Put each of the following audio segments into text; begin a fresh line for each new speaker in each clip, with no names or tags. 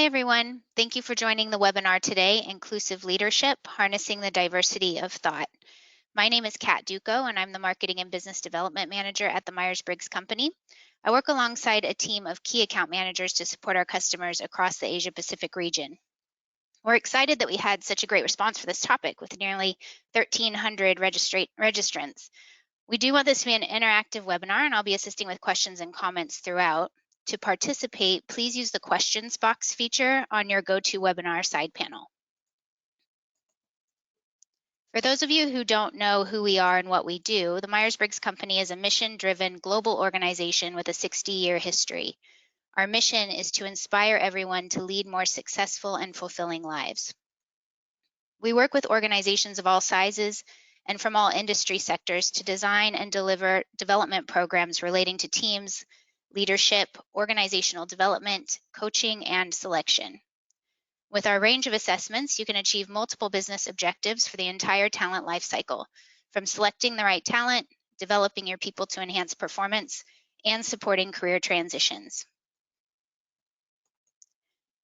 Hi, everyone. Thank you for joining the webinar today, Inclusive Leadership, Harnessing the Diversity of Thought. My name is Kat Duco, and I'm the Marketing and Business Development Manager at the Myers-Briggs company. I work alongside a team of key account managers to support our customers across the Asia-Pacific region. We're excited that we had such a great response for this topic with nearly 1,300 registrants. We do want this to be an interactive webinar, and I'll be assisting with questions and comments throughout. To participate, please use the questions box feature on your GoToWebinar side panel. For those of you who don't know who we are and what we do, the Myers-Briggs company is a mission-driven global organization with a 60-year history. Our mission is to inspire everyone to lead more successful and fulfilling lives. We work with organizations of all sizes and from all industry sectors to design and deliver development programs relating to teams, leadership, organizational development, coaching, and selection. With our range of assessments, you can achieve multiple business objectives for the entire talent lifecycle, from selecting the right talent, developing your people to enhance performance, and supporting career transitions.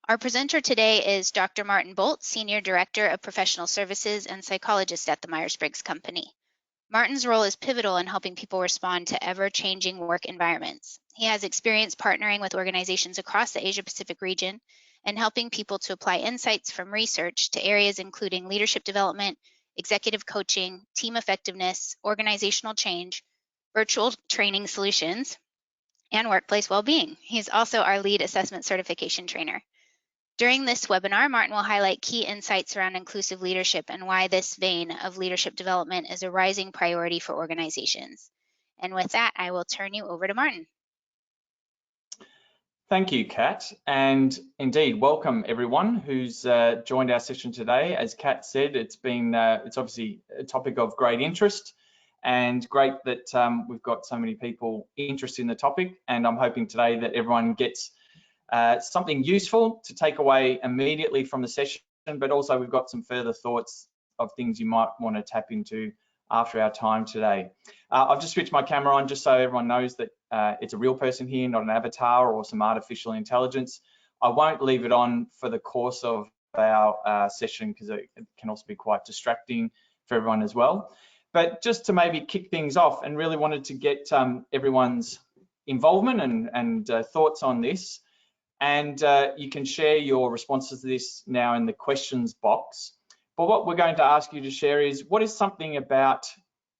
Our presenter today is Dr. Martin Bolt, Senior Director of Professional Services and Psychologist at the Myers-Briggs company. Martin's role is pivotal in helping people respond to ever-changing work environments. He has experience partnering with organizations across the Asia-Pacific region and helping people to apply insights from research to areas including leadership development, executive coaching, team effectiveness, organizational change, virtual training solutions, and workplace well-being. He's also our lead assessment certification trainer. During this webinar, Martin will highlight key insights around inclusive leadership and why this vein of leadership development is a rising priority for organizations. And with that, I will turn you over to Martin.
Thank you, Kat. And indeed, welcome everyone who's joined our session today. As Kat said, it's obviously a topic of great interest and great that we've got so many people interested in the topic. And I'm hoping today that everyone gets something useful to take away immediately from the session, but also we've got some further thoughts of things you might want to tap into after our time today. I've just switched my camera on just so everyone knows that it's a real person here, not an avatar or some artificial intelligence. I won't leave it on for the course of our session because it can also be quite distracting for everyone as well. But just to maybe kick things off and really wanted to get everyone's involvement and thoughts on this. And you can share your responses to this now in the questions box. But what we're going to ask you to share is what is something about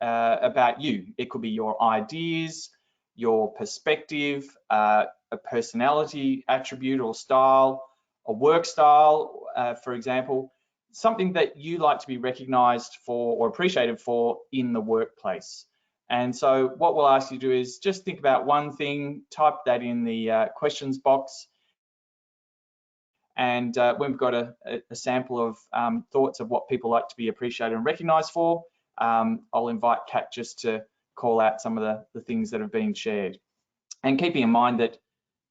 you. It could be your ideas, your perspective, a personality attribute or style, a work style, for example, something that you like to be recognized for or appreciated for in the workplace. And so what we'll ask you to do is just think about one thing, type that in the questions box. And we've got a sample of thoughts of what people like to be appreciated and recognised for. I'll invite Kat just to call out some of the things that have been shared. And keeping in mind that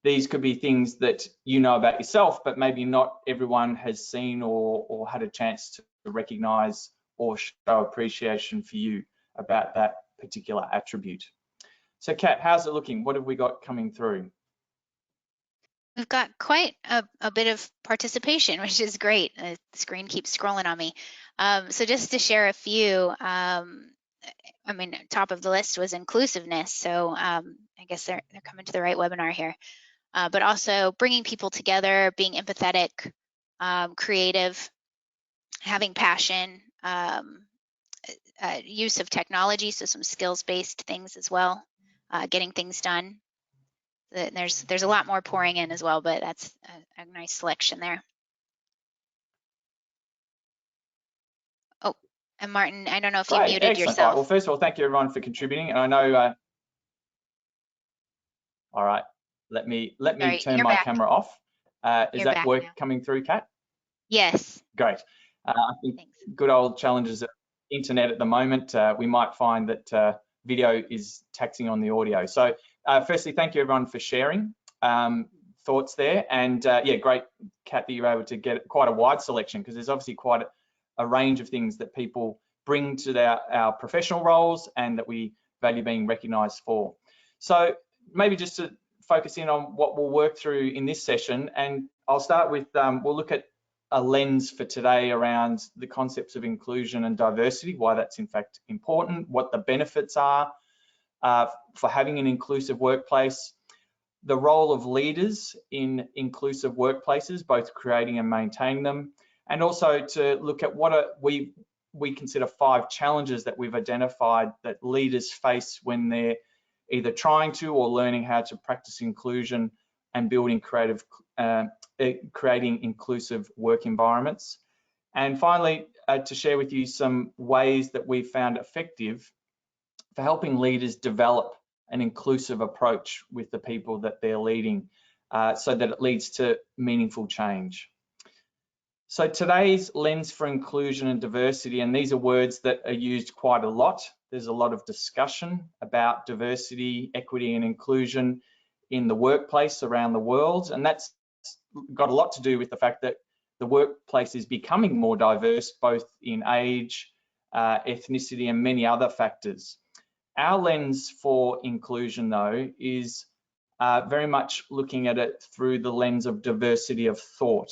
these could be things that you know about yourself, but maybe not everyone has seen or had a chance to recognise or show appreciation for you about that particular attribute. So Kat, how's it looking? What have we got coming through?
We've got quite a bit of participation, which is great. The screen keeps scrolling on me. So just to share a few, I mean, top of the list was inclusiveness. So I guess they're coming to the right webinar here. But also bringing people together, being empathetic, creative, having passion, use of technology, so some skills-based things as well, getting things done. There's a lot more pouring in as well, but that's a nice selection there. Oh, and Martin, I don't know if you muted
Excellent.
yourself.
Right. Well, first of all, thank you everyone for contributing. And I know, all right, let me turn my camera off. Is that work coming through, Kat?
Yes.
Great. I think good old challenges of internet at the moment. We might find that video is taxing on the audio. So firstly, thank you everyone for sharing thoughts there. And yeah, great, Kat, that you're able to get quite a wide selection because there's obviously quite a range of things that people bring to our professional roles and that we value being recognised for. So maybe just to focus in on what we'll work through in this session, and I'll start with, we'll look at a lens for today around the concepts of inclusion and diversity, why that's in fact important, what the benefits are for having an inclusive workplace, the role of leaders in inclusive workplaces, both creating and maintaining them, and also to look at what we consider 5 challenges that we've identified that leaders face when they're either trying to or learning how to practice inclusion and building creating inclusive work environments. And finally, to share with you some ways that we've found effective for helping leaders develop an inclusive approach with the people that they're leading, so that it leads to meaningful change. So today's lens for inclusion and diversity, and these are words that are used quite a lot. There's a lot of discussion about diversity, equity, and inclusion in the workplace around the world, and that's got a lot to do with the fact that the workplace is becoming more diverse, both in age, ethnicity, and many other factors. Our lens for inclusion, though, is very much looking at it through the lens of diversity of thought.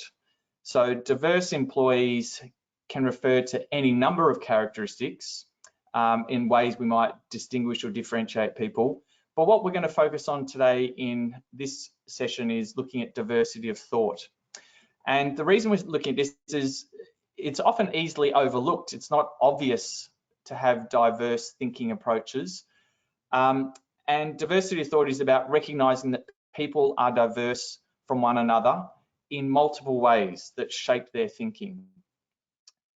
So diverse employees can refer to any number of characteristics in ways we might distinguish or differentiate people. But what we're going to focus on today in this session is looking at diversity of thought. And the reason we're looking at this is it's often easily overlooked. It's not obvious to have diverse thinking approaches. And diversity of thought is about recognizing that people are diverse from one another in multiple ways that shape their thinking.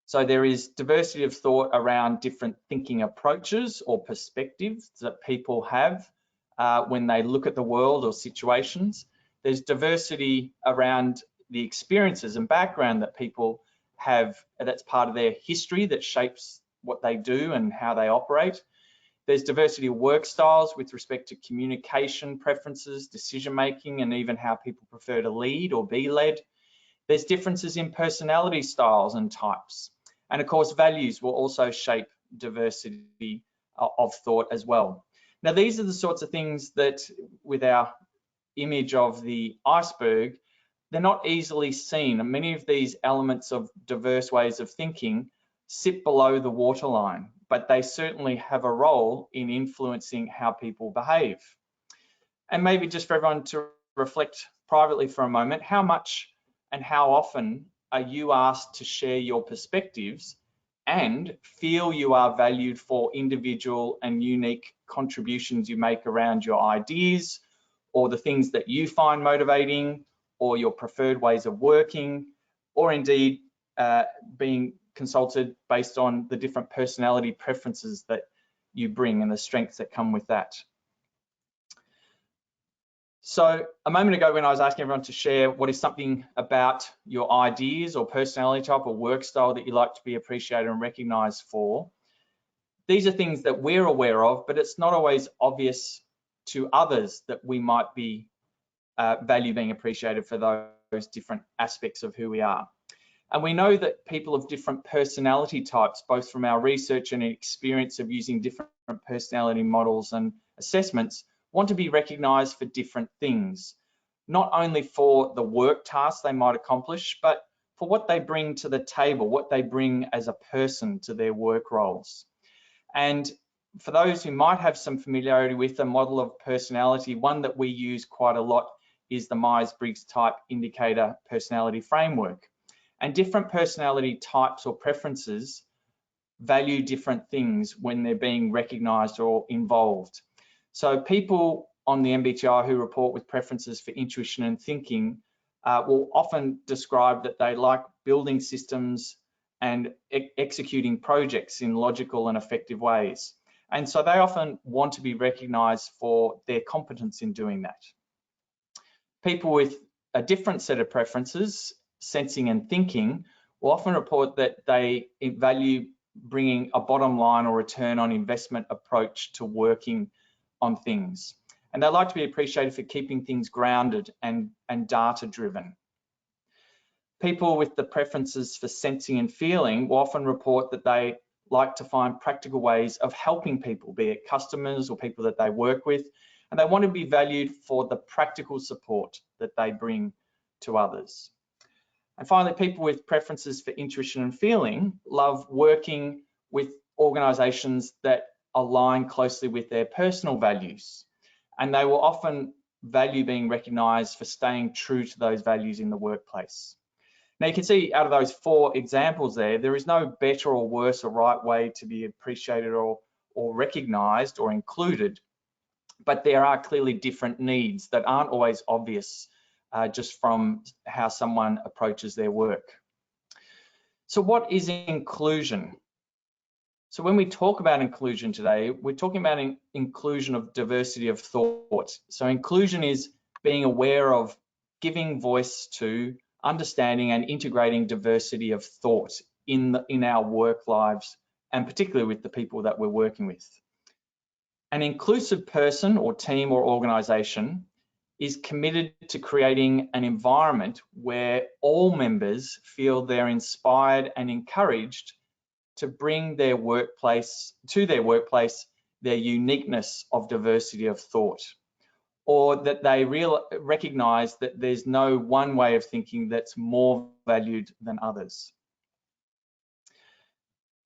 So there is diversity of thought around different thinking approaches or perspectives that people have when they look at the world or situations. There's diversity around the experiences and background that people have, that's part of their history that shapes what they do and how they operate. There's diversity of work styles with respect to communication preferences, decision-making, and even how people prefer to lead or be led. There's differences in personality styles and types. And of course, values will also shape diversity of thought as well. Now, these are the sorts of things that, with our image of the iceberg, they're not easily seen. And many of these elements of diverse ways of thinking sit below the waterline, but they certainly have a role in influencing how people behave. And maybe just for everyone to reflect privately for a moment, how much and how often are you asked to share your perspectives and feel you are valued for individual and unique contributions you make around your ideas or the things that you find motivating or your preferred ways of working, or indeed being consulted based on the different personality preferences that you bring and the strengths that come with that. So a moment ago when I was asking everyone to share what is something about your ideas or personality type or work style that you like to be appreciated and recognized for, these are things that we're aware of, but it's not always obvious to others that we might be value being appreciated for those different aspects of who we are. And we know that people of different personality types, both from our research and experience of using different personality models and assessments, want to be recognized for different things, not only for the work tasks they might accomplish, but for what they bring to the table, what they bring as a person to their work roles. And for those who might have some familiarity with the model of personality, one that we use quite a lot is the Myers-Briggs type indicator personality framework. And different personality types or preferences value different things when they're being recognized or involved. So people on the MBTI who report with preferences for intuition and thinking will often describe that they like building systems and executing projects in logical and effective ways. And so they often want to be recognized for their competence in doing that. People with a different set of preferences, sensing and thinking, will often report that they value bringing a bottom line or return on investment approach to working on things. And they like to be appreciated for keeping things grounded and data driven. People with the preferences for sensing and feeling will often report that they like to find practical ways of helping people, be it customers or people that they work with, and they want to be valued for the practical support that they bring to others. And finally, people with preferences for intuition and feeling love working with organisations that align closely with their personal values, and they will often value being recognised for staying true to those values in the workplace. Now you can see out of those 4 examples there is no better or worse or right way to be appreciated or recognised or included, but there are clearly different needs that aren't always obvious just from how someone approaches their work. So what is inclusion? So when we talk about inclusion today, we're talking about inclusion of diversity of thought. So inclusion is being aware of giving voice to, understanding and integrating diversity of thought in our work lives, and particularly with the people that we're working with. An inclusive person or team or organisation is committed to creating an environment where all members feel they're inspired and encouraged to bring their workplace their uniqueness of diversity of thought, or that they recognise that there's no one way of thinking that's more valued than others.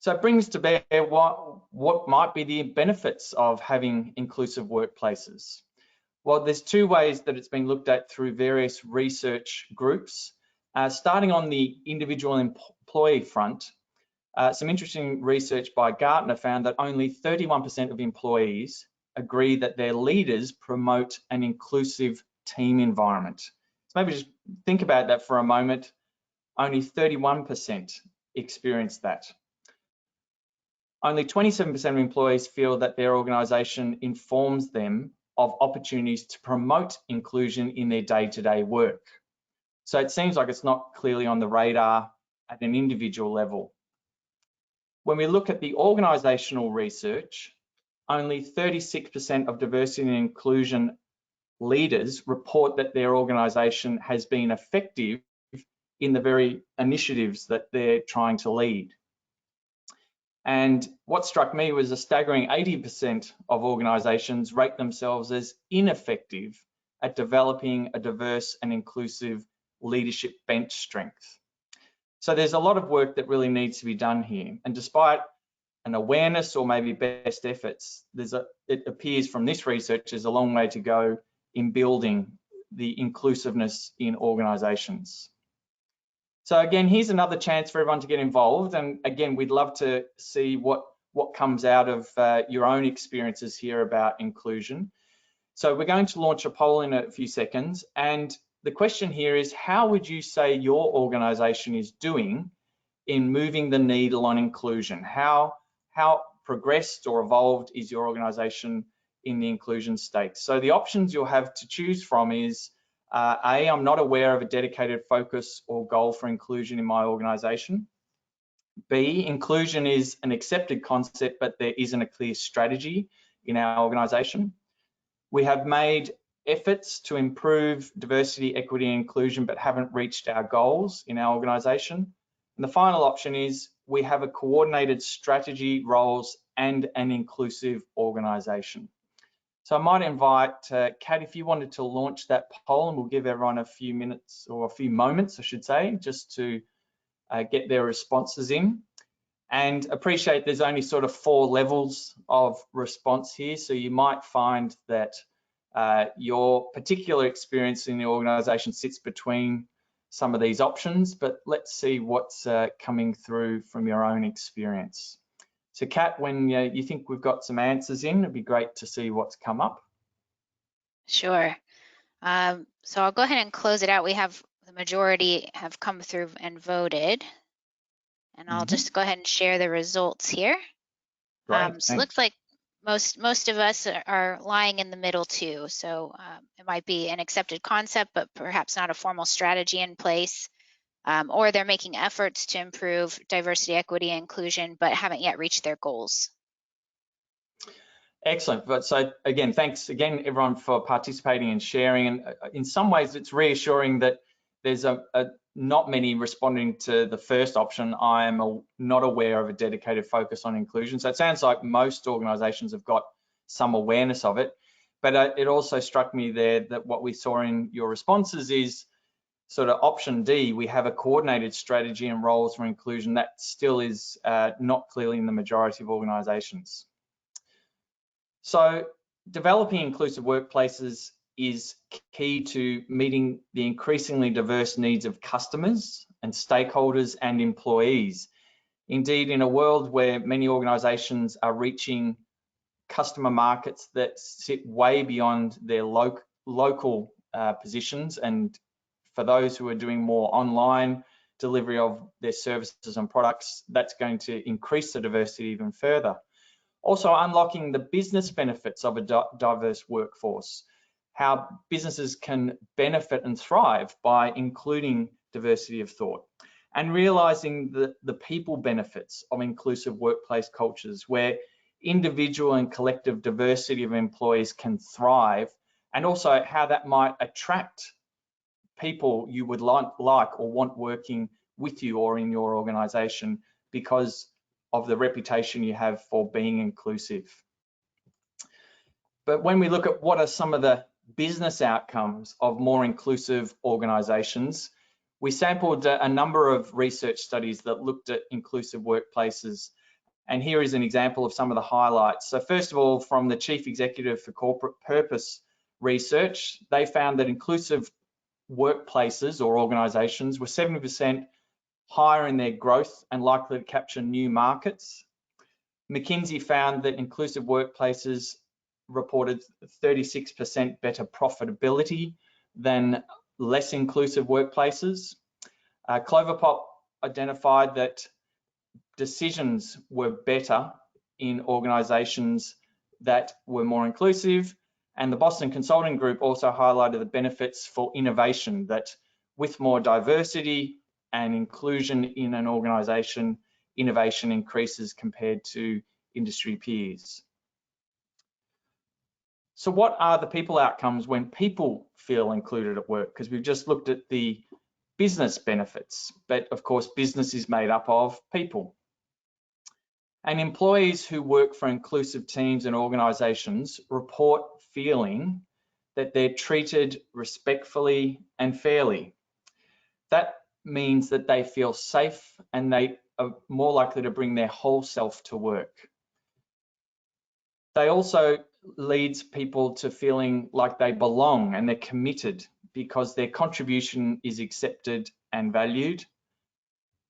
So it brings to bear what might be the benefits of having inclusive workplaces. Well, there's 2 ways that it's been looked at through various research groups. Starting on the individual employee front, some interesting research by Gartner found that only 31% of employees agree that their leaders promote an inclusive team environment. So maybe just think about that for a moment. Only 31% experience that. Only 27% of employees feel that their organisation informs them of opportunities to promote inclusion in their day-to-day work. So it seems like it's not clearly on the radar at an individual level. When we look at the organisational research, only 36% of diversity and inclusion leaders report that their organisation has been effective in the very initiatives that they're trying to lead. And what struck me was a staggering 80% of organisations rate themselves as ineffective at developing a diverse and inclusive leadership bench strength. So there's a lot of work that really needs to be done here. And despite an awareness or maybe best efforts, it appears from this research there's a long way to go in building the inclusiveness in organisations. So again, here's another chance for everyone to get involved. And again, we'd love to see what comes out of your own experiences here about inclusion. So we're going to launch a poll in a few seconds. And the question here is, how would you say your organisation is doing in moving the needle on inclusion? How progressed or evolved is your organisation in the inclusion state? So the options you'll have to choose from is, A, I'm not aware of a dedicated focus or goal for inclusion in my organisation. B, inclusion is an accepted concept, but there isn't a clear strategy in our organisation. We have made efforts to improve diversity, equity, and inclusion, but haven't reached our goals in our organisation. And the final option is, we have a coordinated strategy, roles, and an inclusive organisation. So I might invite Kat, if you wanted to launch that poll, and we'll give everyone a few minutes, or a few moments, I should say, just to get their responses in. And appreciate there's only sort of 4 levels of response here. So you might find that your particular experience in the organisation sits between some of these options, but let's see what's coming through from your own experience. So Kat, when you think we've got some answers in, it'd be great to see what's come up.
Sure. So I'll go ahead and close it out. We have the majority have come through and voted. And I'll just go ahead and share the results here. So it looks like most of us are lying in the middle too. So it might be an accepted concept, but perhaps not a formal strategy in place. Or they're making efforts to improve diversity, equity, and inclusion, but haven't yet reached their goals.
Excellent. But so again, thanks again, everyone, for participating and sharing. And in some ways, it's reassuring that there's not many responding to the first option. I am not aware of a dedicated focus on inclusion. So it sounds like most organisations have got some awareness of it. But it also struck me there that what we saw in your responses is sort of option D, we have a coordinated strategy and roles for inclusion. That still is not clearly in the majority of organisations. So developing inclusive workplaces is key to meeting the increasingly diverse needs of customers and stakeholders and employees. Indeed, in a world where many organisations are reaching customer markets that sit way beyond their local positions, and for those who are doing more online delivery of their services and products, that's going to increase the diversity even further. Also, unlocking the business benefits of a diverse workforce, how businesses can benefit and thrive by including diversity of thought, and realizing the people benefits of inclusive workplace cultures where individual and collective diversity of employees can thrive, and also how that might attract people you would like or want working with you or in your organization because of the reputation you have for being inclusive. But when we look at what are some of the business outcomes of more inclusive organizations, we sampled a number of research studies that looked at inclusive workplaces. And here is an example of some of the highlights. So first of all, from the Chief Executive for Corporate Purpose Research, they found that inclusive workplaces or organizations were 70% higher in their growth and likely to capture new markets. McKinsey found that inclusive workplaces reported 36% better profitability than less inclusive workplaces. Cloverpop identified that decisions were better in organizations that were more inclusive, and the Boston Consulting Group also highlighted the benefits for innovation, that with more diversity and inclusion in an organization, innovation increases compared to industry peers. So what are the people outcomes when people feel included at work? Because we've just looked at the business benefits, but of course business is made up of people. And employees who work for inclusive teams and organizations report feeling that they're treated respectfully and fairly. That means that they feel safe and they are more likely to bring their whole self to work. They also leads people to feeling like they belong and they're committed because their contribution is accepted and valued.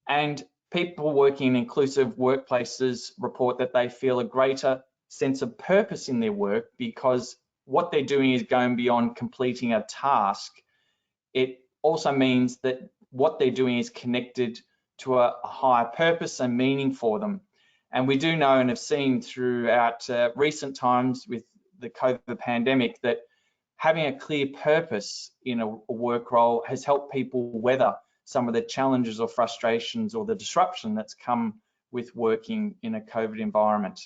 And people working in inclusive workplaces report that they feel a greater sense of purpose in their work because what they're doing is going beyond completing a task. It also means that what they're doing is connected to a higher purpose and meaning for them. And we do know and have seen throughout recent times with the COVID pandemic that having a clear purpose in a work role has helped people weather some of the challenges or frustrations or the disruption that's come with working in a COVID environment.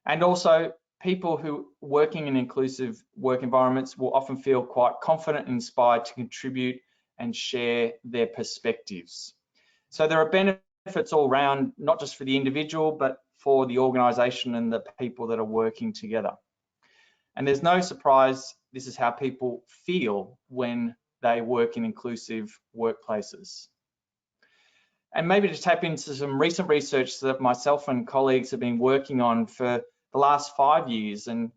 And also, people who working in inclusive work environments will often feel quite confident and inspired to contribute and share their perspectives. So there are benefits all around, not just for the individual, but for the organisation and the people that are working together. And there's no surprise, this is how people feel when they work in inclusive workplaces. And maybe to tap into some recent research that myself and colleagues have been working on for the last 5 years. And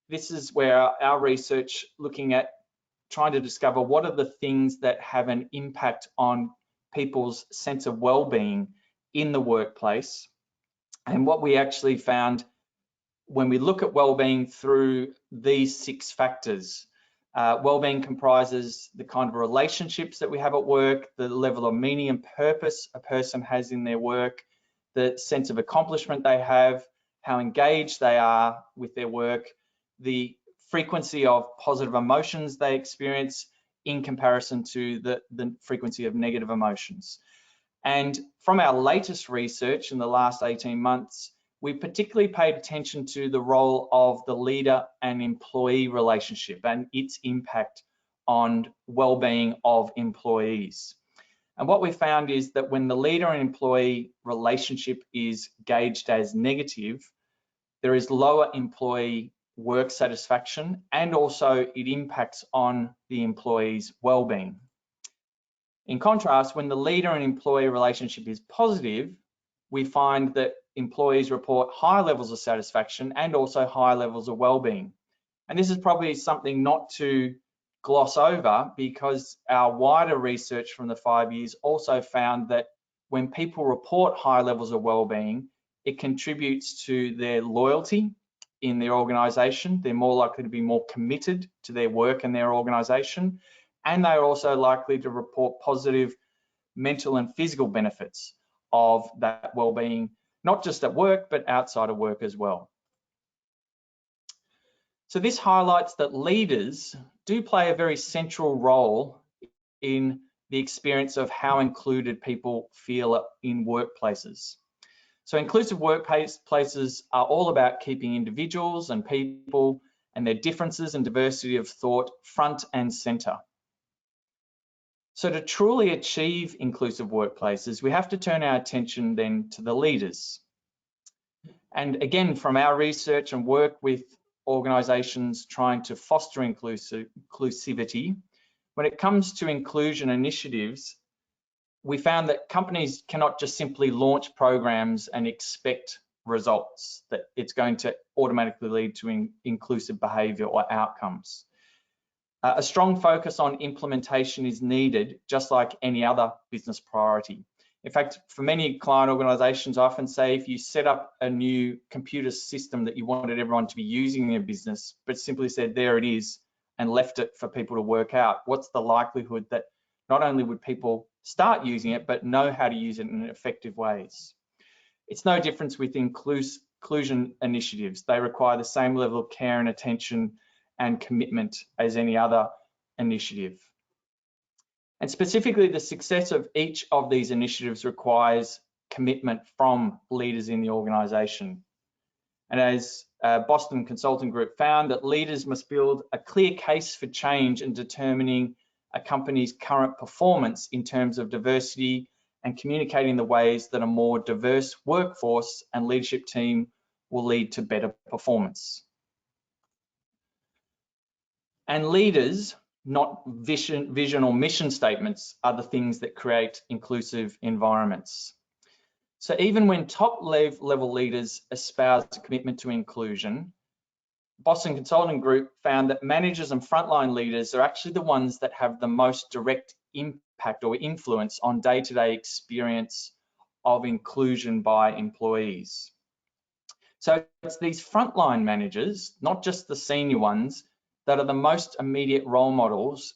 this is where our research looking at trying to discover what are the things that have an impact on people's sense of well-being in the workplace. And what we actually found when we look at well-being through these 6 factors, well-being comprises the kind of relationships that we have at work, the level of meaning and purpose a person has in their work, the sense of accomplishment they have, how engaged they are with their work, the frequency of positive emotions they experience in comparison to the frequency of negative emotions. And from our latest research in the last 18 months, we particularly paid attention to the role of the leader and employee relationship and its impact on well-being of employees. And what we found is that when the leader and employee relationship is gauged as negative, there is lower employee work satisfaction, and also it impacts on the employee's well-being. In contrast, when the leader and employee relationship is positive, we find that employees report high levels of satisfaction and also high levels of well-being. And this is probably something not to gloss over, because our wider research from the 5 years also found that when people report high levels of well-being, it contributes to their loyalty in their organisation. They're more likely to be more committed to their work and their organisation, and they're also likely to report positive mental and physical benefits of that well-being, not just at work, but outside of work as well. So this highlights that leaders do play a very central role in the experience of how included people feel in workplaces. So inclusive workplaces are all about keeping individuals and people and their differences and diversity of thought front and center. So to truly achieve inclusive workplaces, we have to turn our attention then to the leaders. And again, from our research and work with organisations trying to foster inclusivity, when it comes to inclusion initiatives, we found that companies cannot just simply launch programs and expect results, that it's going to automatically lead to inclusive behaviour or outcomes. A strong focus on implementation is needed, just like any other business priority. In fact, for many client organisations, I often say if you set up a new computer system that you wanted everyone to be using in your business, but simply said, there it is, and left it for people to work out, what's the likelihood that not only would people start using it, but know how to use it in effective ways? It's no difference with inclusion initiatives. They require the same level of care and attention and commitment as any other initiative. And specifically, the success of each of these initiatives requires commitment from leaders in the organisation. And as Boston Consulting Group found, that leaders must build a clear case for change in determining a company's current performance in terms of diversity and communicating the ways that a more diverse workforce and leadership team will lead to better performance. And leaders, not vision or mission statements, are the things that create inclusive environments. So even when top level leaders espouse a commitment to inclusion, Boston Consulting Group found that managers and frontline leaders are actually the ones that have the most direct impact or influence on day-to-day experience of inclusion by employees. So it's these frontline managers, not just the senior ones, that are the most immediate role models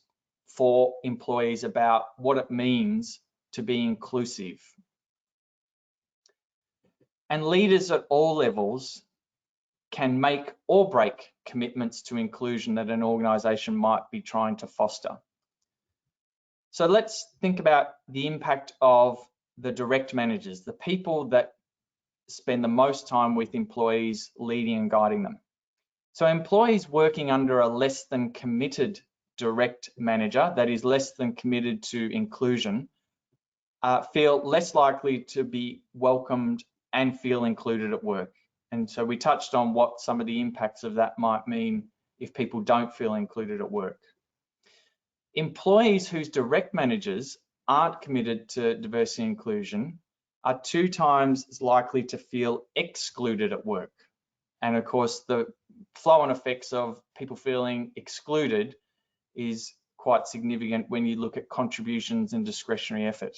for employees about what it means to be inclusive. And leaders at all levels can make or break commitments to inclusion that an organisation might be trying to foster. So let's think about the impact of the direct managers, the people that spend the most time with employees, leading and guiding them. So employees working under a less than committed direct manager, that is less than committed to inclusion, feel less likely to be welcomed and feel included at work. And so we touched on what some of the impacts of that might mean if people don't feel included at work. Employees whose direct managers aren't committed to diversity and inclusion are 2 times as likely to feel excluded at work. And of course, the flow-on effects of people feeling excluded is quite significant when you look at contributions and discretionary effort.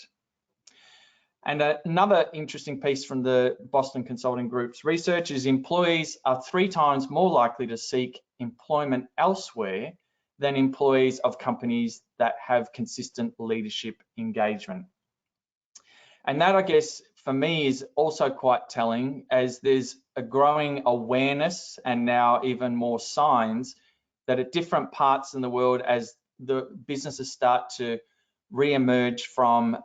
And another interesting piece from the Boston Consulting Group's research is employees are 3 times more likely to seek employment elsewhere than employees of companies that have consistent leadership engagement. And that, I guess, for me is also quite telling, as there's a growing awareness and now even more signs that at different parts in the world, as the businesses start to re-emerge from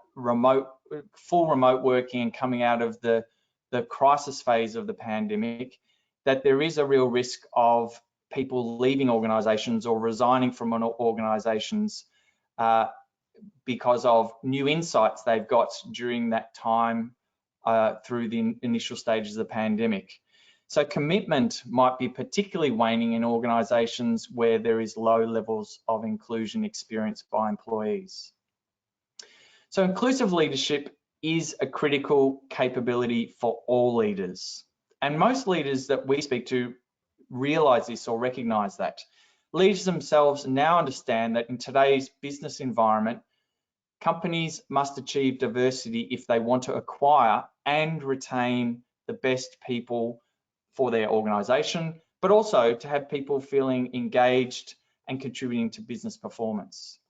full remote working and coming out of the crisis phase of the pandemic, that there is a real risk of people leaving organisations or resigning from organisations because of new insights they've got during that time through the initial stages of the pandemic. So commitment might be particularly waning in organisations where there is low levels of inclusion experienced by employees. So inclusive leadership is a critical capability for all leaders. And most leaders that we speak to realise this or recognise that. Leaders themselves now understand that in today's business environment, companies must achieve diversity if they want to acquire and retain the best people for their organisation, but also to have people feeling engaged and contributing to business performance.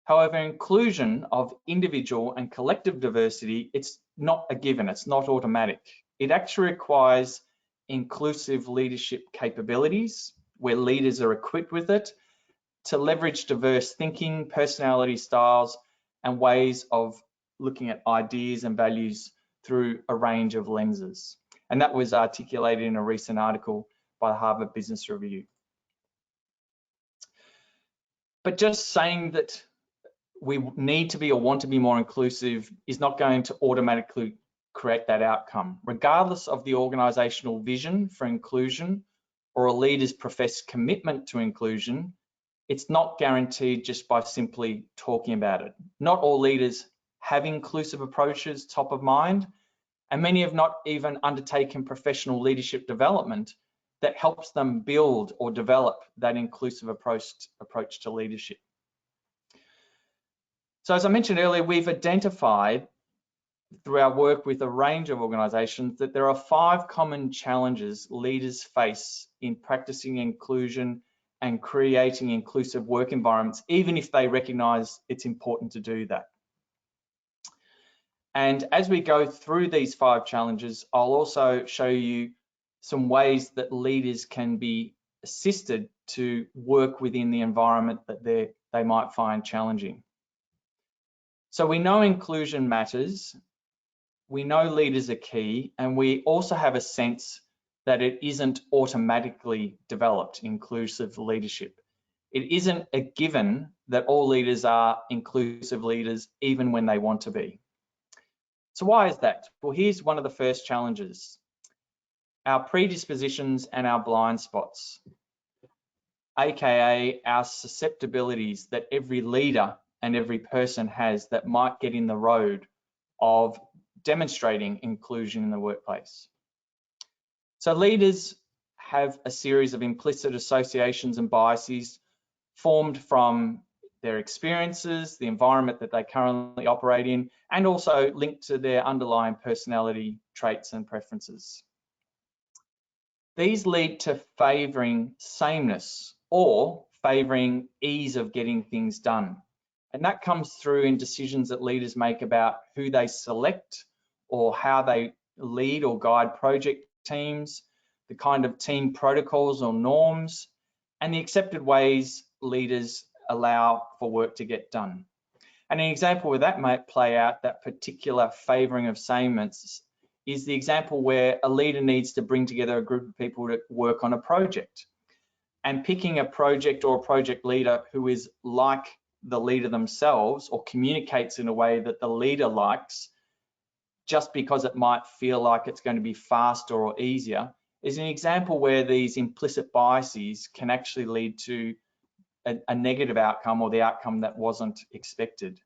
However, inclusion of individual and collective diversity, it's not a given, it's not automatic. It actually requires inclusive leadership capabilities where leaders are equipped with it to leverage diverse thinking, personality styles, and ways of looking at ideas and values through a range of lenses. And that was articulated in a recent article by the Harvard Business Review. But just saying that we need to be or want to be more inclusive is not going to automatically create that outcome. Regardless of the organisational vision for inclusion or a leader's professed commitment to inclusion, it's not guaranteed just by simply talking about it. Not all leaders have inclusive approaches top of mind, and many have not even undertaken professional leadership development that helps them build or develop that inclusive approach to leadership. So as I mentioned earlier, we've identified through our work with a range of organisations that there are 5 common challenges leaders face in practicing inclusion and creating inclusive work environments, even if they recognise it's important to do that. And as we go through these 5 challenges, I'll also show you some ways that leaders can be assisted to work within the environment that they might find challenging. So we know inclusion matters, we know leaders are key, and we also have a sense that it isn't automatically developed, inclusive leadership. It isn't a given that all leaders are inclusive leaders, even when they want to be. So why is that? Well, here's one of the first challenges: our predispositions and our blind spots, aka our susceptibilities that every leader and every person has that might get in the road of demonstrating inclusion in the workplace. So leaders have a series of implicit associations and biases formed from their experiences, the environment that they currently operate in, and also linked to their underlying personality traits and preferences. These lead to favouring sameness or favouring ease of getting things done. And that comes through in decisions that leaders make about who they select or how they lead or guide project teams, the kind of team protocols or norms, and the accepted ways leaders allow for work to get done. And an example where that might play out, that particular favouring of sameness, is the example where a leader needs to bring together a group of people to work on a project. And picking a project or a project leader who is like the leader themselves or communicates in a way that the leader likes, just because it might feel like it's going to be faster or easier, is an example where these implicit biases can actually lead to a negative outcome or the outcome that wasn't expected.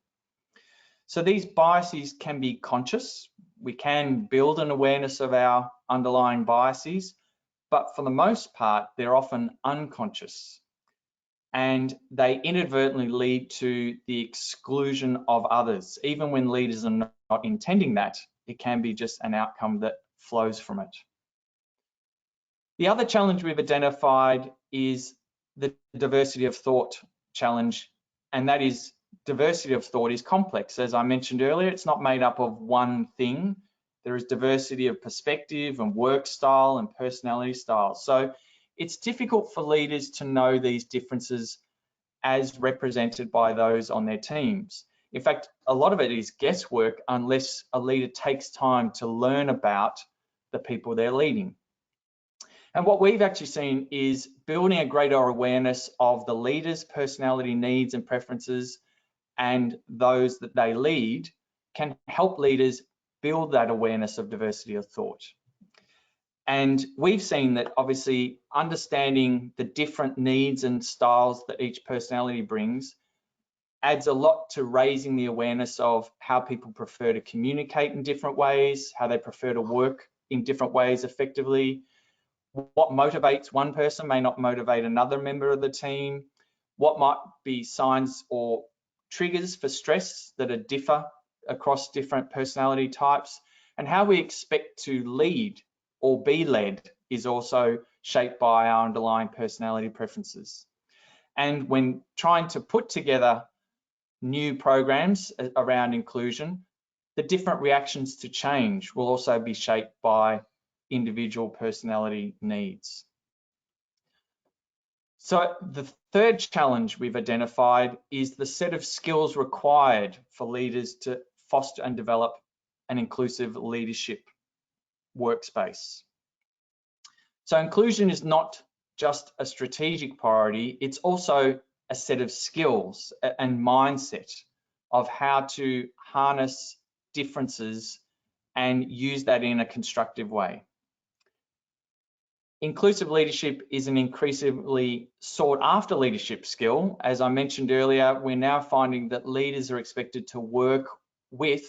So these biases can be conscious. We can build an awareness of our underlying biases, but for the most part, they're often unconscious. And they inadvertently lead to the exclusion of others. Even when leaders are not intending that, it can be just an outcome that flows from it. The other challenge we've identified is the diversity of thought challenge, and that is diversity of thought is complex. As I mentioned earlier, it's not made up of one thing. There is diversity of perspective and work style and personality style. So it's difficult for leaders to know these differences as represented by those on their teams. In fact, a lot of it is guesswork unless a leader takes time to learn about the people they're leading. And what we've actually seen is building a greater awareness of the leader's personality needs and preferences and those that they lead can help leaders build that awareness of diversity of thought. And we've seen that obviously understanding the different needs and styles that each personality brings adds a lot to raising the awareness of how people prefer to communicate in different ways, how they prefer to work in different ways effectively. What motivates one person may not motivate another member of the team. What might be signs or triggers for stress that differ across different personality types, and how we expect to lead or be led is also shaped by our underlying personality preferences. And when trying to put together new programs around inclusion, the different reactions to change will also be shaped by individual personality needs. So the third challenge we've identified is the set of skills required for leaders to foster and develop an inclusive leadership workspace. So inclusion is not just a strategic priority, it's also a set of skills and mindset of how to harness differences and use that in a constructive way. Inclusive leadership is an increasingly sought after leadership skill. As I mentioned earlier, we're now finding that leaders are expected to work with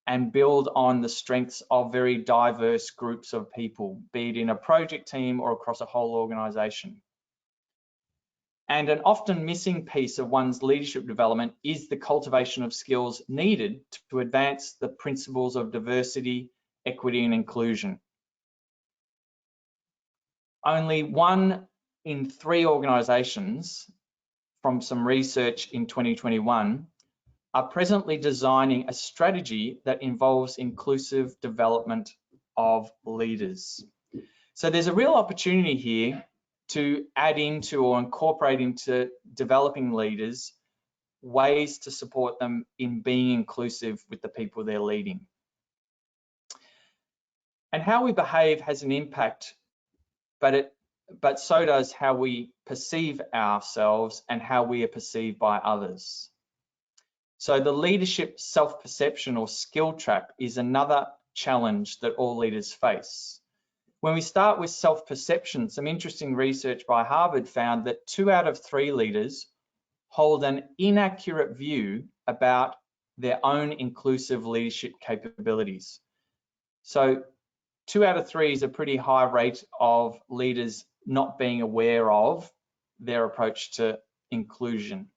and build on the strengths of very diverse groups of people, be it in a project team or across a whole organisation. And an often missing piece of one's leadership development is the cultivation of skills needed to advance the principles of diversity, equity, and inclusion. Only 1 in 3 organisations from some research in 2021 are presently designing a strategy that involves inclusive development of leaders. So there's a real opportunity here to add into or incorporate into developing leaders ways to support them in being inclusive with the people they're leading. And how we behave has an impact, but so does how we perceive ourselves and how we are perceived by others. So the leadership self-perception or skill trap is another challenge that all leaders face. When we start with self-perception, some interesting research by Harvard found that 2 out of 3 leaders hold an inaccurate view about their own inclusive leadership capabilities. So 2 out of 3 is a pretty high rate of leaders not being aware of their approach to inclusion.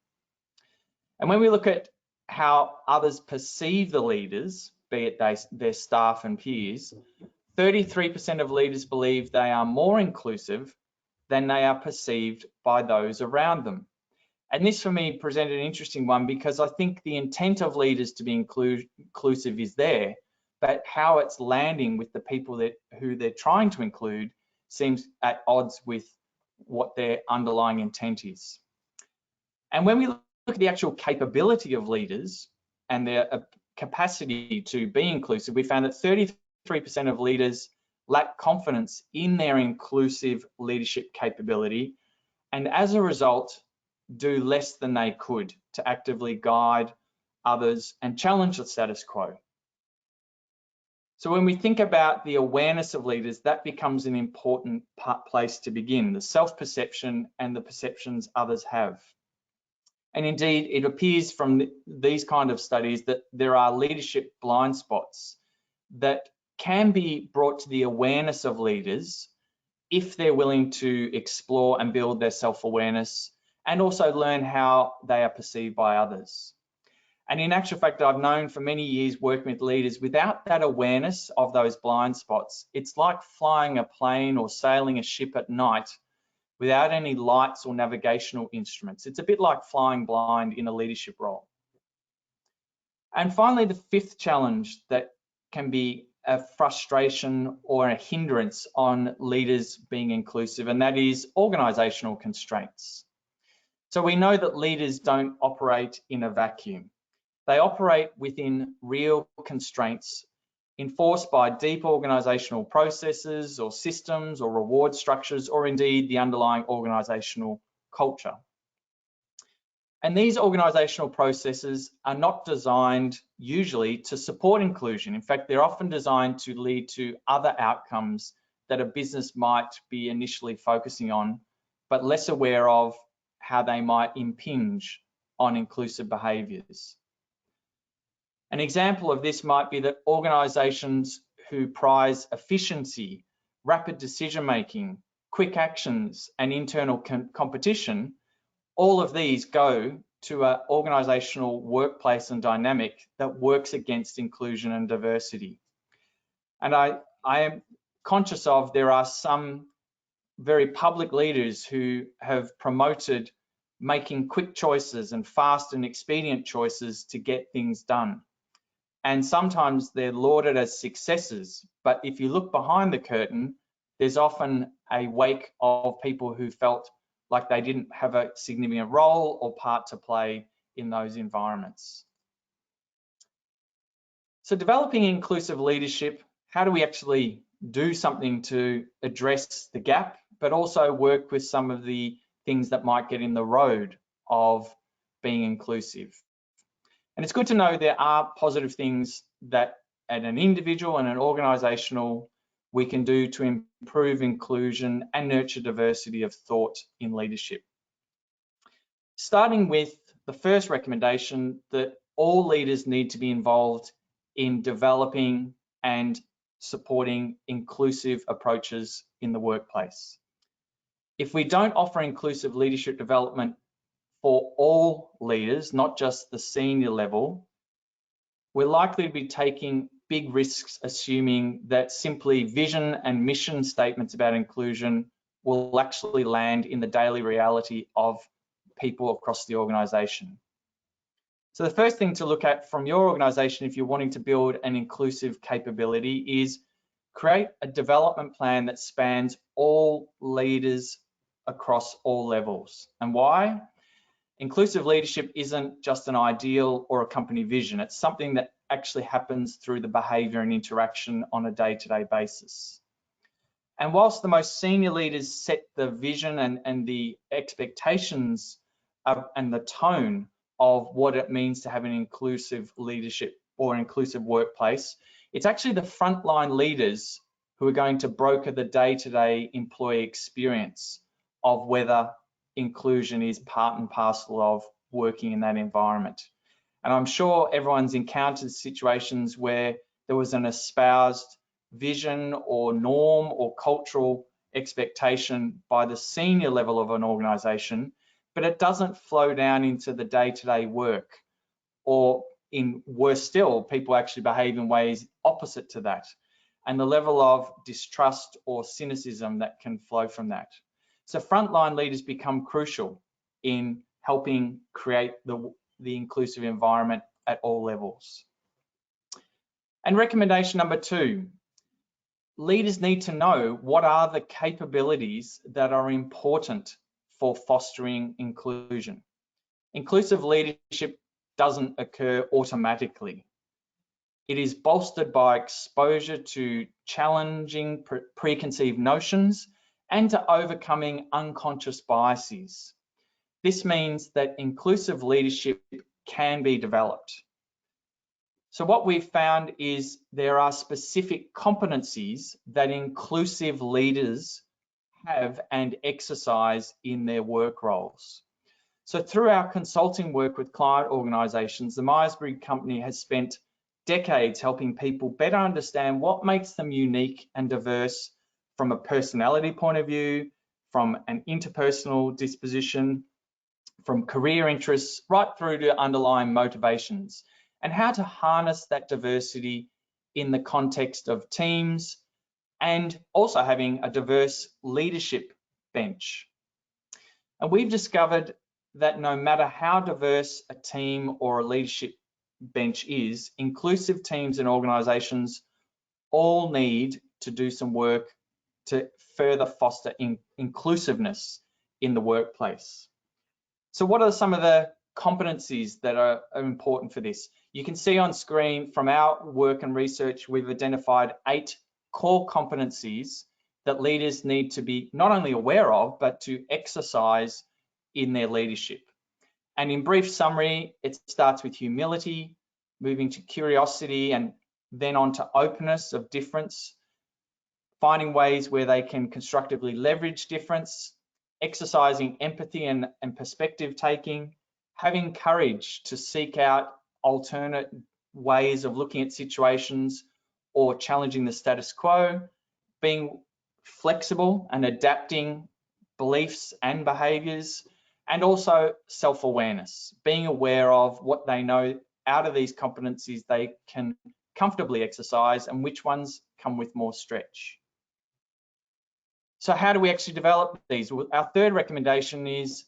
And when we look at how others perceive the leaders, be it their staff and peers, 33% of leaders believe they are more inclusive than they are perceived by those around them. And this for me presented an interesting one because I think the intent of leaders to be inclusive is there, but how it's landing with the people who they're trying to include seems at odds with what their underlying intent is. And when we look at the actual capability of leaders and their capacity to be inclusive, we found that 33% of leaders lack confidence in their inclusive leadership capability, and as a result, do less than they could to actively guide others and challenge the status quo. So when we think about the awareness of leaders, that becomes an important place to begin, the self-perception and the perceptions others have. And indeed, it appears from these kind of studies that there are leadership blind spots that can be brought to the awareness of leaders if they're willing to explore and build their self-awareness and also learn how they are perceived by others. And in actual fact, I've known for many years working with leaders, without that awareness of those blind spots, it's like flying a plane or sailing a ship at night without any lights or navigational instruments. It's a bit like flying blind in a leadership role. And finally, the 5th challenge that can be a frustration or a hindrance on leaders being inclusive, and that is organisational constraints. So we know that leaders don't operate in a vacuum. They operate within real constraints enforced by deep organisational processes or systems or reward structures, or indeed the underlying organisational culture. And these organisational processes are not designed usually to support inclusion. In fact, they're often designed to lead to other outcomes that a business might be initially focusing on, but less aware of how they might impinge on inclusive behaviours. An example of this might be that organisations who prize efficiency, rapid decision-making, quick actions, and internal competition, all of these go to an organisational workplace and dynamic that works against inclusion and diversity. And I am conscious of there are some very public leaders who have promoted making quick choices and fast and expedient choices to get things done. And sometimes they're lauded as successes, but if you look behind the curtain, there's often a wake of people who felt like they didn't have a significant role or part to play in those environments. So developing inclusive leadership, how do we actually do something to address the gap, but also work with some of the things that might get in the road of being inclusive? And it's good to know there are positive things that at an individual and an organisational we can do to improve inclusion and nurture diversity of thought in leadership. Starting with the first recommendation that all leaders need to be involved in developing and supporting inclusive approaches in the workplace. If we don't offer inclusive leadership development for all leaders, not just the senior level, we're likely to be taking big risks assuming that simply vision and mission statements about inclusion will actually land in the daily reality of people across the organisation. So the first thing to look at from your organisation if you're wanting to build an inclusive capability is create a development plan that spans all leaders across all levels. And why? Inclusive leadership isn't just an ideal or a company vision. It's something that actually happens through the behaviour and interaction on a day-to-day basis. And whilst the most senior leaders set the vision and the expectations and the tone of what it means to have an inclusive leadership or inclusive workplace, it's actually the frontline leaders who are going to broker the day-to-day employee experience of whether inclusion is part and parcel of working in that environment. And I'm sure everyone's encountered situations where there was an espoused vision or norm or cultural expectation by the senior level of an organisation, but it doesn't flow down into the day-to-day work, or in worse still, people actually behave in ways opposite to that, and the level of distrust or cynicism that can flow from that. So frontline leaders become crucial in helping create the inclusive environment at all levels. And recommendation number 2, leaders need to know what are the capabilities that are important for fostering inclusion. Inclusive leadership doesn't occur automatically. It is bolstered by exposure to challenging preconceived notions and to overcoming unconscious biases. This means that inclusive leadership can be developed. So what we've found is there are specific competencies that inclusive leaders have and exercise in their work roles. So through our consulting work with client organisations, the Myers-Briggs company has spent decades helping people better understand what makes them unique and diverse from a personality point of view, from an interpersonal disposition, from career interests, right through to underlying motivations, and how to harness that diversity in the context of teams and also having a diverse leadership bench. And we've discovered that no matter how diverse a team or a leadership bench is, inclusive teams and organisations all need to do some work to further foster inclusiveness in the workplace. So what are some of the competencies that are important for this? You can see on screen from our work and research, we've identified 8 core competencies that leaders need to be not only aware of, but to exercise in their leadership. And in brief summary, it starts with humility, moving to curiosity, and then on to openness of difference, finding ways where they can constructively leverage difference, exercising empathy and perspective taking, having courage to seek out alternate ways of looking at situations or challenging the status quo, being flexible and adapting beliefs and behaviours, and also self-awareness, being aware of what they know out of these competencies they can comfortably exercise and which ones come with more stretch. So how do we actually develop these? Well, our third recommendation is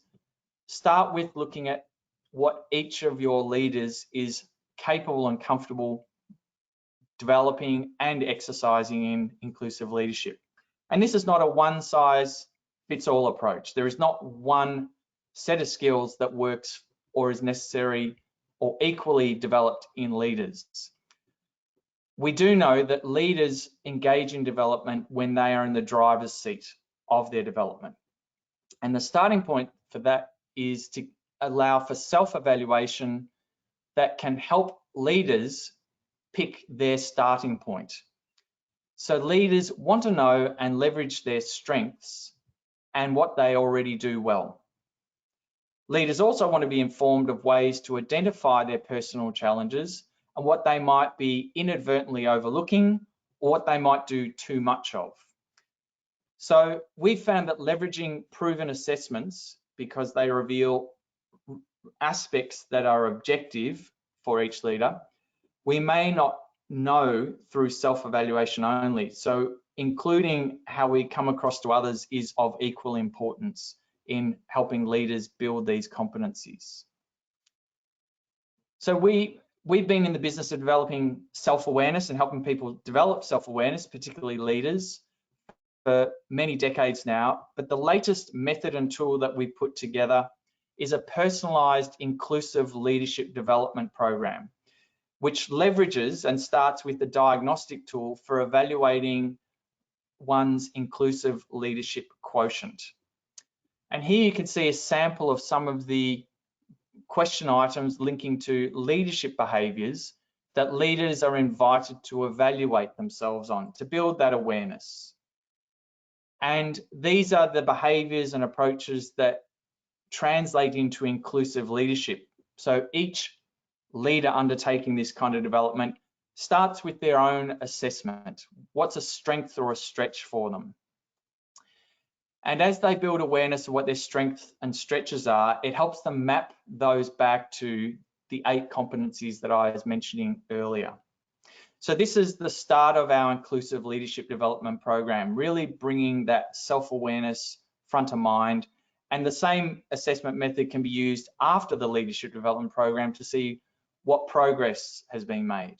start with looking at what each of your leaders is capable and comfortable developing and exercising in inclusive leadership. And this is not a one-size-fits-all approach. There is not one set of skills that works or is necessary or equally developed in leaders. We do know that leaders engage in development when they are in the driver's seat of their development. And the starting point for that is to allow for self-evaluation that can help leaders pick their starting point. So leaders want to know and leverage their strengths and what they already do well. Leaders also want to be informed of ways to identify their personal challenges and what they might be inadvertently overlooking or what they might do too much of. So we found that leveraging proven assessments, because they reveal aspects that are objective for each leader, we may not know through self-evaluation only. So including how we come across to others is of equal importance in helping leaders build these competencies. So we've been in the business of developing self-awareness and helping people develop self-awareness, particularly leaders, for many decades now. But the latest method and tool that we put together is a personalized inclusive leadership development program, which leverages and starts with the diagnostic tool for evaluating one's inclusive leadership quotient. And here you can see a sample of some of the question items linking to leadership behaviours that leaders are invited to evaluate themselves on to build that awareness. And these are the behaviours and approaches that translate into inclusive leadership. So each leader undertaking this kind of development starts with their own assessment. What's a strength or a stretch for them? And as they build awareness of what their strengths and stretches are, it helps them map those back to the 8 competencies that I was mentioning earlier. So this is the start of our inclusive leadership development program, really bringing that self-awareness front of mind. And the same assessment method can be used after the leadership development program to see what progress has been made.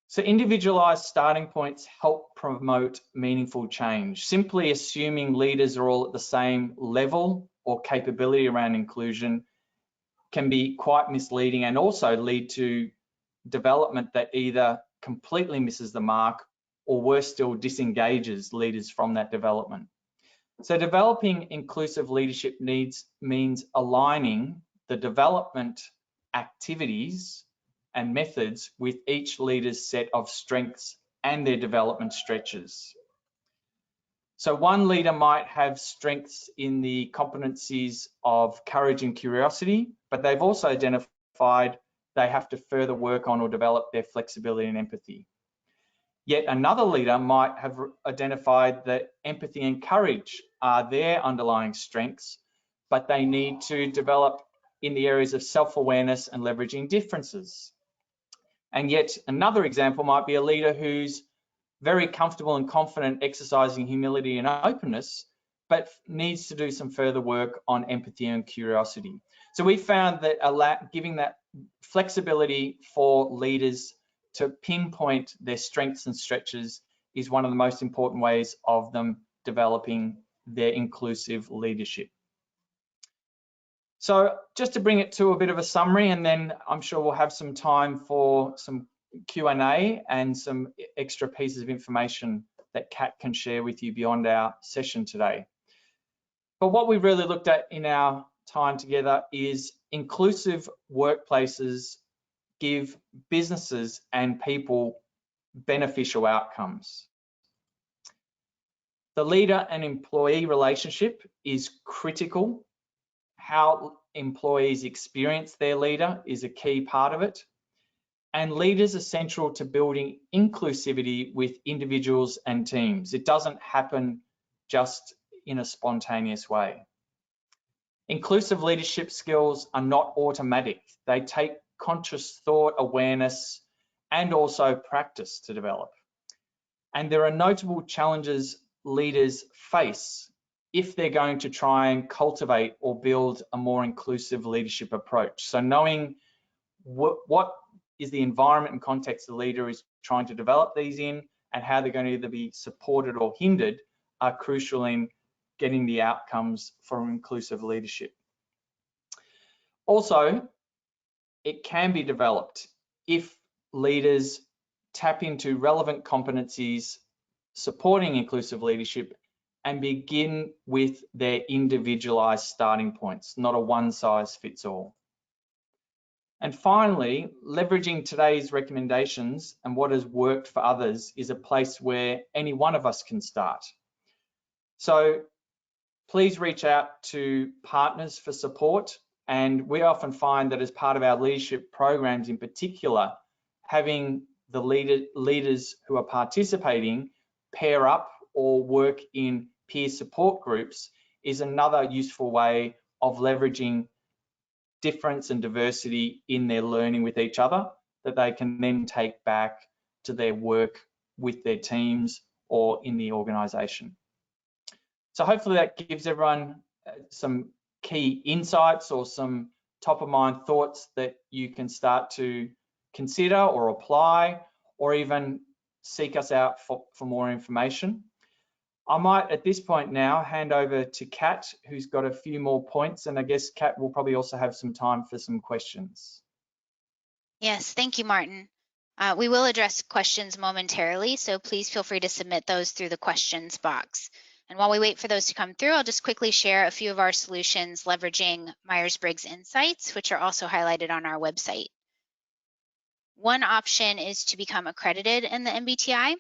So individualized starting points help promote meaningful change. Simply assuming leaders are all at the same level or capability around inclusion can be quite misleading and also lead to development that either completely misses the mark or worse still disengages leaders from that development. So developing inclusive leadership means aligning the development activities and methods with each leader's set of strengths and their development stretches. So one leader might have strengths in the competencies of courage and curiosity, but they've also identified they have to further work on or develop their flexibility and empathy. Yet another leader might have identified that empathy and courage are their underlying strengths, but they need to develop in the areas of self-awareness and leveraging differences. And yet another example might be a leader who's very comfortable and confident exercising humility and openness, but needs to do some further work on empathy and curiosity. So we found that giving that flexibility for leaders to pinpoint their strengths and stretches is one of the most important ways of them developing their inclusive leadership. So just to bring it to a bit of a summary, and then I'm sure we'll have some time for some Q&A and some extra pieces of information that Kat can share with you beyond our session today. But what we really looked at in our time together is inclusive workplaces give businesses and people beneficial outcomes. The leader and employee relationship is critical. How employees experience their leader is a key part of it. And leaders are central to building inclusivity with individuals and teams. It doesn't happen just in a spontaneous way. Inclusive leadership skills are not automatic. They take conscious thought, awareness, and also practice to develop. And there are notable challenges leaders face if they're going to try and cultivate or build a more inclusive leadership approach. So knowing what is the environment and context the leader is trying to develop these in, and how they're going to either be supported or hindered, are crucial in getting the outcomes for inclusive leadership. Also, it can be developed if leaders tap into relevant competencies supporting inclusive leadership and begin with their individualized starting points, not a one-size-fits-all. And finally, leveraging today's recommendations and what has worked for others is a place where any one of us can start. So please reach out to partners for support. And we often find that as part of our leadership programs in particular, having the leaders who are participating pair up or work in peer support groups is another useful way of leveraging difference and diversity in their learning with each other that they can then take back to their work with their teams or in the organisation. So hopefully that gives everyone some key insights or some top of mind thoughts that you can start to consider or apply, or even seek us out for more information. I might at this point now hand over to Kat, who's got a few more points, and I guess Kat will probably also have some time for some questions.
Yes, thank you, Martin. We will address questions momentarily, so please feel free to submit those through the questions box. And while we wait for those to come through, I'll just quickly share a few of our solutions leveraging Myers-Briggs insights, which are also highlighted on our website. One option is to become accredited in the MBTI,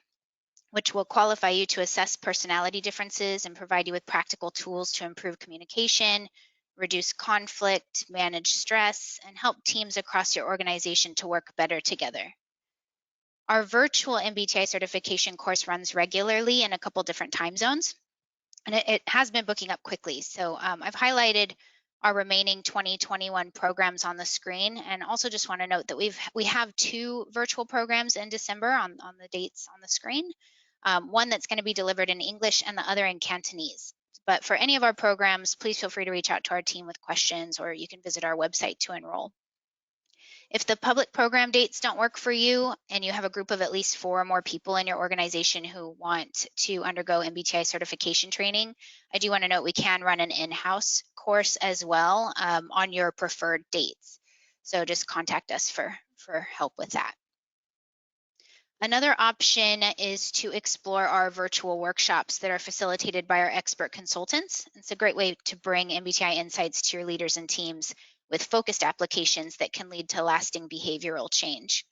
which will qualify you to assess personality differences and provide you with practical tools to improve communication, reduce conflict, manage stress, and help teams across your organization to work better together. Our virtual MBTI certification course runs regularly in a couple different time zones, and it has been booking up quickly. So I've highlighted our remaining 2021 programs on the screen, and also just want to note that we have two virtual programs in December on the dates on the screen. One that's going to be delivered in English and the other in Cantonese. But for any of our programs, please feel free to reach out to our team with questions, or you can visit our website to enroll. If the public program dates don't work for you and you have a group of at least 4 or more people in your organization who want to undergo MBTI certification training, I do want to note we can run an in-house course as well on your preferred dates. So just contact us for help with that. Another option is to explore our virtual workshops that are facilitated by our expert consultants. It's a great way to bring MBTI insights to your leaders and teams with focused applications that can lead to lasting behavioral change.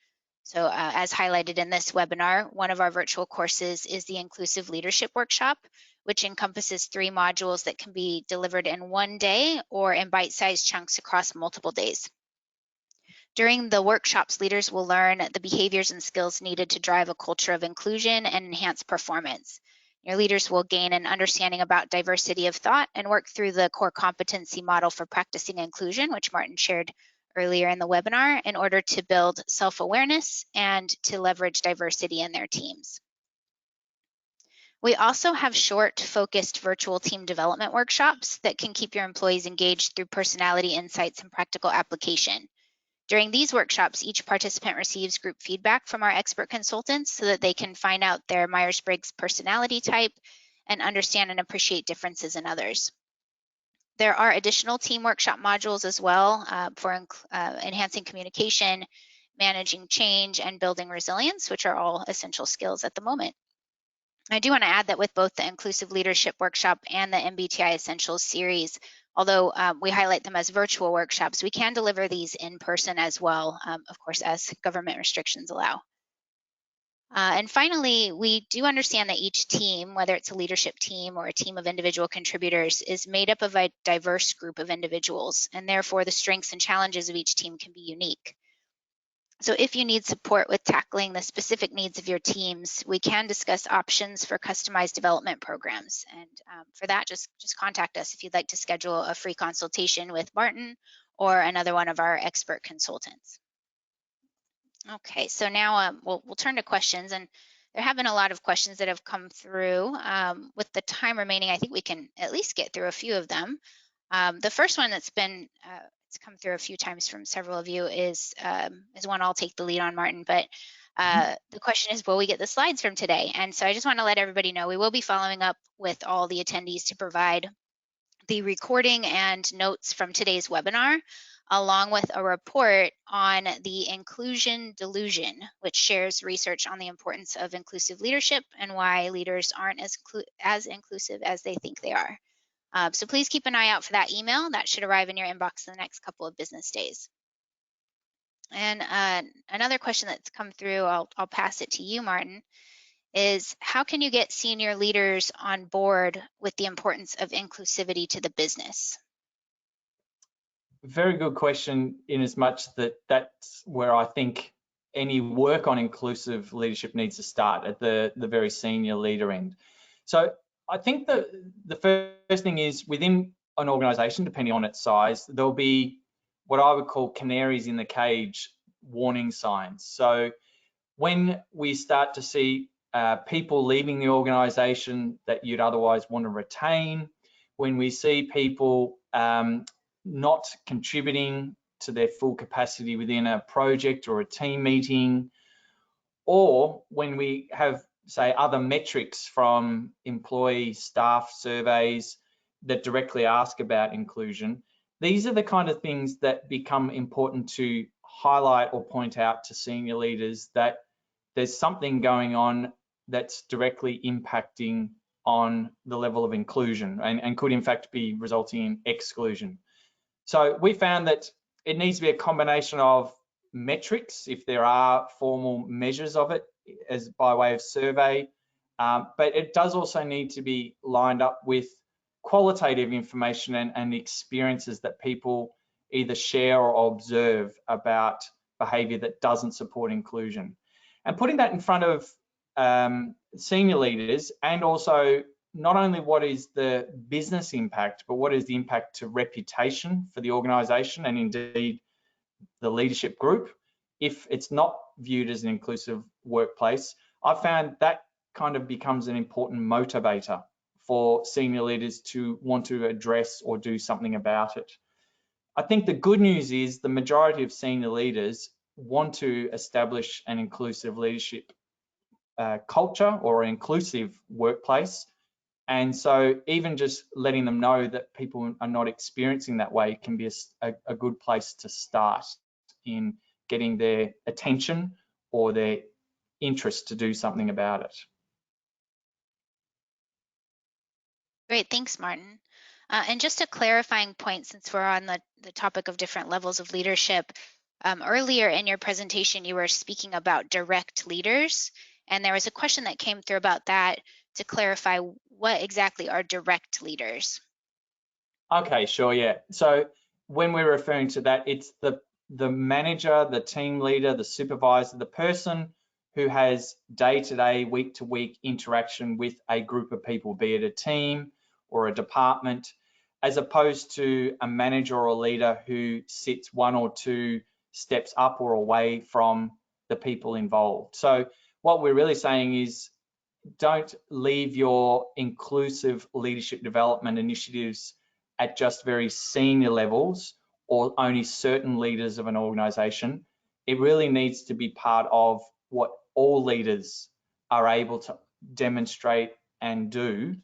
So as highlighted in this webinar, one of our virtual courses is the Inclusive Leadership Workshop, which encompasses 3 modules that can be delivered in one day or in bite-sized chunks across multiple days. During the workshops, leaders will learn the behaviors and skills needed to drive a culture of inclusion and enhance performance. Your leaders will gain an understanding about diversity of thought and work through the core competency model for practicing inclusion, which Martin shared earlier in the webinar, in order to build self-awareness and to leverage diversity in their teams. We also have short, focused virtual team development workshops that can keep your employees engaged through personality insights and practical application. During these workshops, each participant receives group feedback from our expert consultants so that they can find out their Myers-Briggs personality type and understand and appreciate differences in others. There are additional team workshop modules as well for enhancing communication, managing change, and building resilience, which are all essential skills at the moment. I do want to add that with both the Inclusive Leadership Workshop and the MBTI Essentials series, although we highlight them as virtual workshops, we can deliver these in person as well, of course, as government restrictions allow. And finally, we do understand that each team, whether it's a leadership team or a team of individual contributors, is made up of a diverse group of individuals, and therefore the strengths and challenges of each team can be unique. So if you need support with tackling the specific needs of your teams, we can discuss options for customized development programs. And for that, just contact us if you'd like to schedule a free consultation with Martin or another one of our expert consultants. Okay, so now we'll turn to questions, and there have been a lot of questions that have come through. With the time remaining, I think we can at least get through a few of them. The first one that's been it's come through a few times from several of you is one I'll take the lead on, Martin. But the question is, will we get the slides from today? And so I just want to let everybody know we will be following up with all the attendees to provide the recording and notes from today's webinar, along with a report on the inclusion delusion, which shares research on the importance of inclusive leadership and why leaders aren't as inclusive as they think they are. So please keep an eye out for that email. That should arrive in your inbox in the next couple of business days. And another question that's come through, I'll pass it to you, Martin, is how can you get senior leaders on board with the importance of inclusivity to the business?
Very good question, in as much that that's where I think any work on inclusive leadership needs to start, at the very senior leader end. So I think that the first thing is, within an organization, depending on its size, there'll be what I would call canaries in the cage warning signs. So when we start to see people leaving the organization that you'd otherwise want to retain, when we see people not contributing to their full capacity within a project or a team meeting, or when we have, say, other metrics from employee staff surveys that directly ask about inclusion, these are the kind of things that become important to highlight or point out to senior leaders, that there's something going on that's directly impacting on the level of inclusion and could in fact be resulting in exclusion. So we found that it needs to be a combination of metrics, if there are formal measures of it as by way of survey, but it does also need to be lined up with qualitative information and experiences that people either share or observe about behaviour that doesn't support inclusion. And putting that in front of senior leaders, and also not only what is the business impact, but what is the impact to reputation for the organisation and indeed the leadership group, if it's not viewed as an inclusive workplace. I found that kind of becomes an important motivator for senior leaders to want to address or do something about it. I think the good news is the majority of senior leaders want to establish an inclusive leadership culture or an inclusive workplace. And so even just letting them know that people are not experiencing that way can be a good place to start in getting their attention or their interest to do something about it.
Great, thanks, Martin. And just a clarifying point, since we're on the topic of different levels of leadership, earlier in your presentation, you were speaking about direct leaders, and there was a question that came through about that, to clarify what exactly are direct leaders.
Okay, sure, yeah. So when we're referring to that, it's the manager, the team leader, the supervisor, the person who has day-to-day, week-to-week interaction with a group of people, be it a team or a department, as opposed to a manager or a leader who sits one or two steps up or away from the people involved. So what we're really saying is, don't leave your inclusive leadership development initiatives at just very senior levels or only certain leaders of an organization. It really needs to be part of what all leaders are able to demonstrate and do.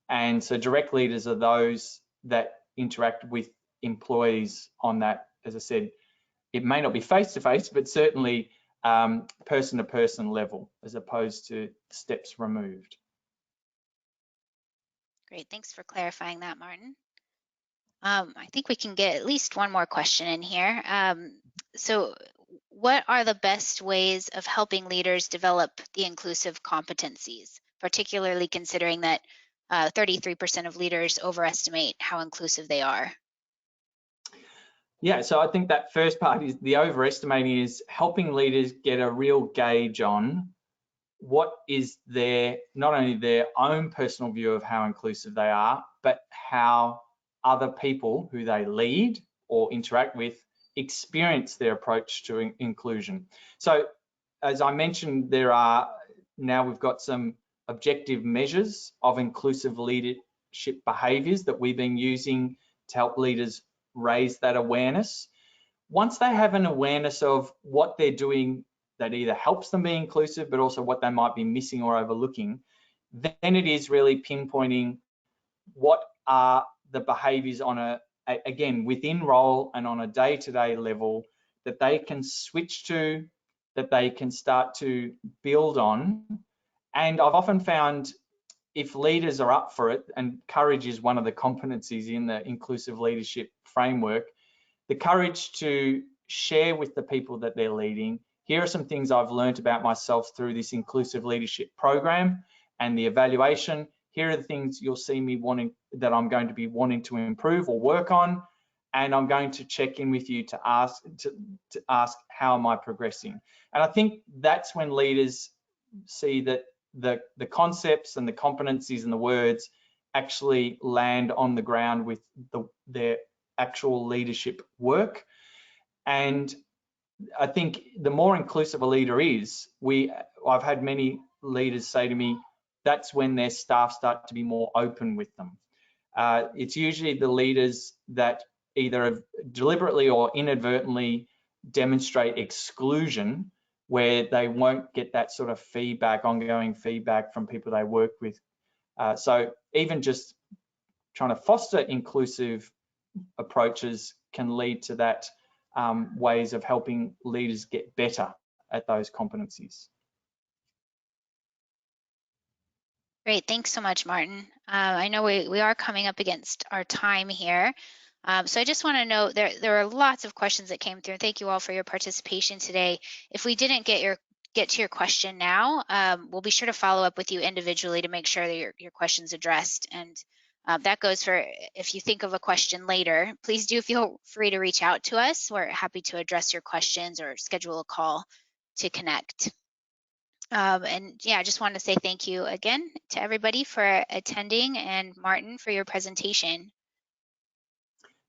And so direct leaders are those that interact with employees on that, as I said, it may not be face-to-face, but certainly person-to-person level, as opposed to steps removed.
Great, thanks for clarifying that, Martin. I think we can get at least one more question in here. So what are the best ways of helping leaders develop the inclusive competencies, particularly considering that 33% of leaders overestimate how inclusive they are?
Yeah, so I think that first part is the overestimating is helping leaders get a real gauge on what is their, not only their own personal view of how inclusive they are, but how other people who they lead or interact with experience their approach to inclusion. So as I mentioned, we've got some objective measures of inclusive leadership behaviours that we've been using to help leaders raise that awareness. Once they have an awareness of what they're doing that either helps them be inclusive, but also what they might be missing or overlooking, then it is really pinpointing what are the behaviours again, within role and on a day-to-day level that they can switch to, that they can start to build on. And I've often found if leaders are up for it, and courage is one of the competencies in the inclusive leadership framework, the courage to share with the people that they're leading. Here are some things I've learned about myself through this inclusive leadership program and the evaluation. Here are the things you'll see me that I'm going to be wanting to improve or work on. And I'm going to check in with you to ask how am I progressing. And I think that's when leaders see that the concepts and the competencies and the words actually land on the ground with their actual leadership work. And I think the more inclusive a leader is, I've had many leaders say to me, that's when their staff start to be more open with them. It's usually the leaders that either deliberately or inadvertently demonstrate exclusion, where they won't get that sort of ongoing feedback from people they work with. So even just trying to foster inclusive approaches can lead to that ways of helping leaders get better at those competencies.
Great, thanks so much, Martin. I know we are coming up against our time here. So I just want to note there are lots of questions that came through. Thank you all for your participation today. If we didn't get to your question now, we'll be sure to follow up with you individually to make sure that your question's addressed. And that goes for if you think of a question later, please do feel free to reach out to us. We're happy to address your questions or schedule a call to connect. And yeah, I just want to say thank you again to everybody for attending and Martin for your presentation.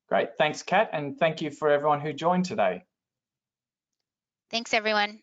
Great, thanks Kat, and thank you for everyone who joined today.
Thanks everyone.